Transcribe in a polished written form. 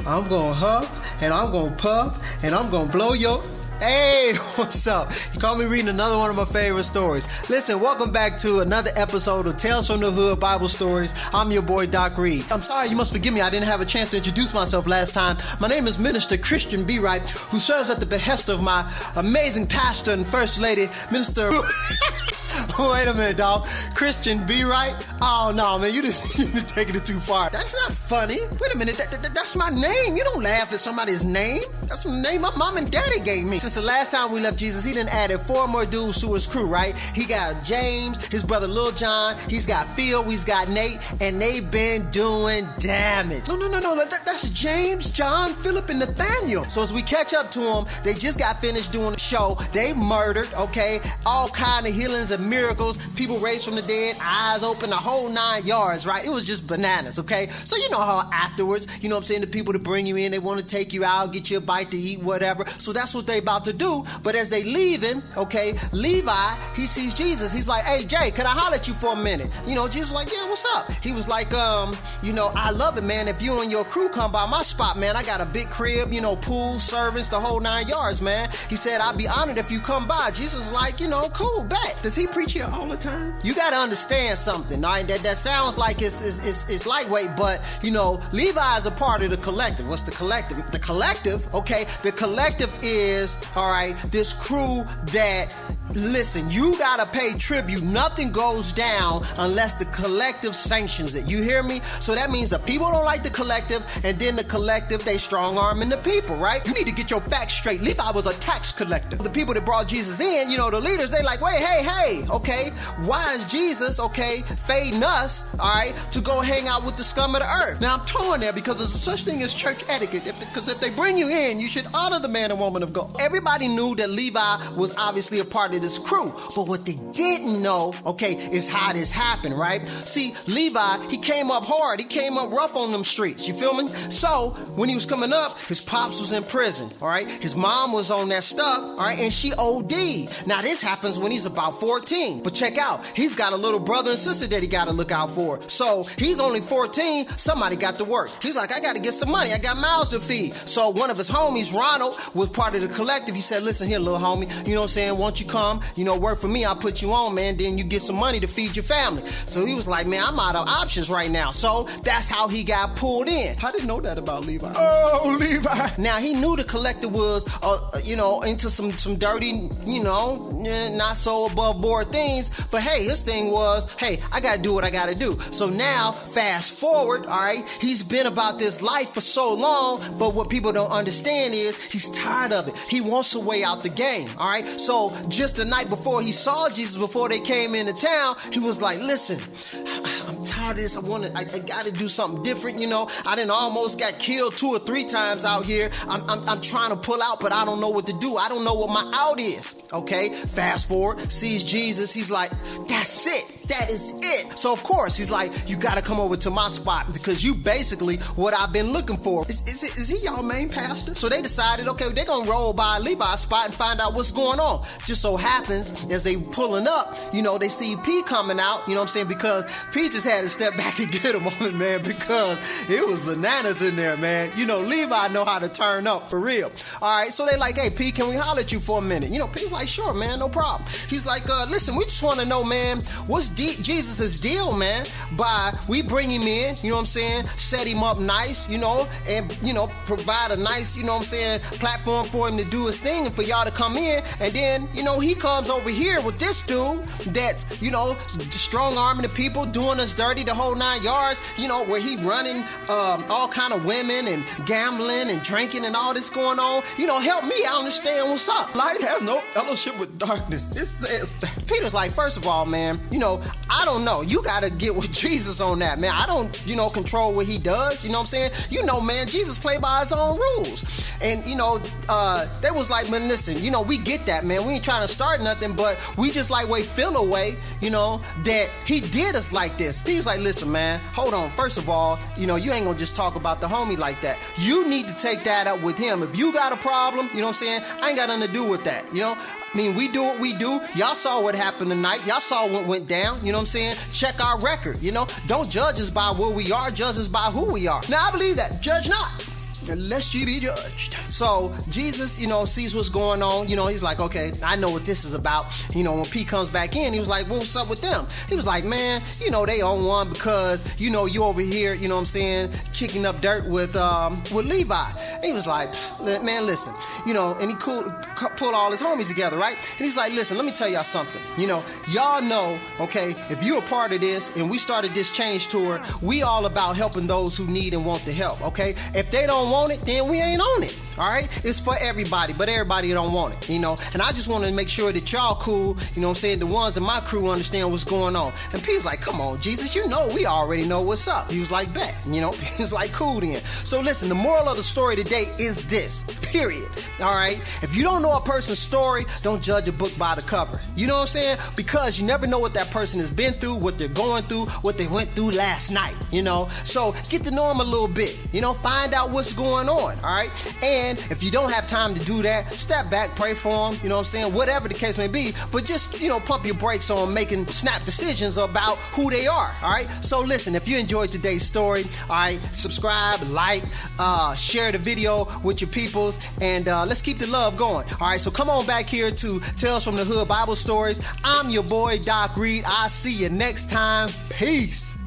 I'm gonna huff, and I'm gonna puff, and I'm gonna blow your... Hey, what's up? You caught me reading another one of my favorite stories. Listen, welcome back to another episode of Tales from the Hood Bible Stories. I'm your boy, Doc Reed. I'm sorry, you must forgive me. I didn't have a chance to introduce myself last time. My name is Minister Christian B. Wright, who serves at the behest of my amazing pastor and first lady, Minister... Wait a minute, dog. Christian B. Wright? Oh, no, man. You're taking it too far. That's not funny. Wait a minute. That's my name. You don't laugh at somebody's name. That's the name my mom and daddy gave me. Since the last time we left Jesus, he done added 4 more dudes to his crew, right? He got James, his brother Lil John, he's got Phil, he's got Nate, and they've been doing damage. No. That's James, John, Philip, and Nathaniel. So as we catch up to them, they just got finished doing the show. They murdered, okay? All kind of healings and miracles, people raised from the dead, eyes open, the whole 9 yards, right? It was just bananas, okay? So you know how afterwards, you know what I'm saying, the people that bring you in, they want to take you out, get you a bite to eat, whatever. So that's what they about to do. But as they leaving, okay, Levi, he sees Jesus. He's like, hey, Jay, can I holler at you for a minute? You know, Jesus was like, yeah, what's up? He was like, I love it, man. If you and your crew come by my spot, man, I got a big crib, you know, pool, servants, the whole 9 yards, man. He said, I'd be honored if you come by. Jesus was like, you know, cool, bet. Does he preach here all the time? You got to understand something, all right? That sounds like it's lightweight, but, you know, Levi is a part of the collective. What's the collective? The collective, okay, the collective is, all right, this crew that, listen, you got to pay tribute. Nothing goes down unless the collective sanctions it. You hear me? So that means the people don't like the collective, and then the collective, they strong-arming the people, right? You need to get your facts straight. Levi was a tax collector. The people that brought Jesus in, you know, the leaders, they like, wait, hey, okay, why is Jesus, okay, fading us, all right, to go hang out with the scum of the earth? Now, I'm torn there because there's such thing as church etiquette, because if they bring you in, you should honor the man and woman of God. Everybody knew that Levi was obviously a part of this crew, but what they didn't know, okay, is how this happened, right? See, Levi, he came up hard, he came up rough on them streets, you feel me? So, when he was coming up, his pops was in prison, all right? His mom was on that stuff, all right, and she OD'd. Now, this happens when he's about 14, but check out, he's got a little brother and sister that he got to look out for. So, he's only 14, somebody got to work. He's like, I got to get some money, I got mouths to feed. So, one of his homies, Ronald, was part of the collective. He said, listen here, little homie, you know what I'm saying, won't you come, you know, work for me, I'll put you on, man, then you get some money to feed your family. So he was like, man, I'm out of options right now. So that's how he got pulled in. I didn't know that about Levi. Oh, Levi. Now, he knew the collector was, into some dirty, you know, not so above board things, but hey, his thing was, hey, I gotta do what I gotta do. So now, fast forward, all right, he's been about this life for so long, but what people don't understand is he's tired of it. He wants a way out the game, all right? So just the night before he saw Jesus, before they came into town, he was like, listen, I'm tired of this. I gotta do something different, you know. I done almost got killed 2 or 3 times out here. I'm trying to pull out, but I don't know what to do. I don't know what my out is. Okay, fast forward, sees Jesus. He's like, that's it. That is it. So of course, he's like, you gotta come over to my spot because you basically what I've been looking for. Is he y'all main pastor? So they decided, okay, they're gonna roll by Levi's spot and find out what's going on. Just so happens, as they pulling up, you know, they see P coming out, you know what I'm saying, because P just had to step back and get him on it, man, because it was bananas in there, man. You know, Levi know how to turn up, for real. All right, so they like, hey, P, can we holler at you for a minute? You know, P's like, sure, man, no problem. He's like, listen, we just want to know, man, what's Jesus' deal, man, by we bring him in, you know what I'm saying, set him up nice, you know, and, you know, provide a nice, you know what I'm saying, platform for him to do his thing and for y'all to come in, and then, you know, he comes over here with this dude that's, you know, strong-arming the people, doing us dirty the whole 9 yards, you know, where he running all kind of women and gambling and drinking and all this going on. You know, help me, I understand what's up. Light has no fellowship with darkness. It says that. Peter's like, first of all, man, you know, I don't know. You got to get with Jesus on that, man. I don't, you know, control what he does. You know what I'm saying? You know, man, Jesus played by his own rules. And, you know, they was like, man, listen, you know, we get that, man. We ain't trying to start nothing, but we just like feel away, you know, that he did us like this. He was like, listen, man, hold on. First of all, you know, you ain't gonna just talk about the homie like that. You need to take that up with him. If you got a problem, you know what I'm saying? I ain't got nothing to do with that, you know? I mean, we do what we do. Y'all saw what happened tonight. Y'all saw what went down. You know what I'm saying? Check our record, you know? Don't judge us by where we are. Judge us by who we are. Now, I believe that. Judge not. lest ye be judged. So Jesus, sees what's going on. He's like, okay, I know what this is about. When P comes back in, he was like, well, what's up with them? He was like, man, they on one because, you over here, kicking up dirt with Levi. And he was like, man, listen, and he pulled all his homies together, right? And he's like, listen, let me tell y'all something. Y'all know, okay, if you're a part of this and we started this change tour, we all about helping those who need and want the help, okay? If they don't want it, then we ain't on it. All right, it's for everybody, but everybody don't want it, and I just want to make sure that y'all cool, the ones in my crew understand what's going on. And P was like, come on, Jesus, we already know what's up. He was like, bet, he was like, cool then. So listen, the moral of the story today is this, period. All right, if you don't know a person's story, don't judge a book by the cover. You know what I'm saying? Because you never know what that person has been through, what they're going through, what they went through last night, So get to know them a little bit, find out what's going on, all right? And if you don't have time to do that, step back, pray for them, whatever the case may be, but just, pump your brakes on making snap decisions about who they are, all right? So listen, if you enjoyed today's story, all right, subscribe, like, share the video with your peoples, and let's keep the love going, all right? So come on back here to Tales from the Hood Bible Stories. I'm your boy, Doc Reed. I'll see you next time. Peace.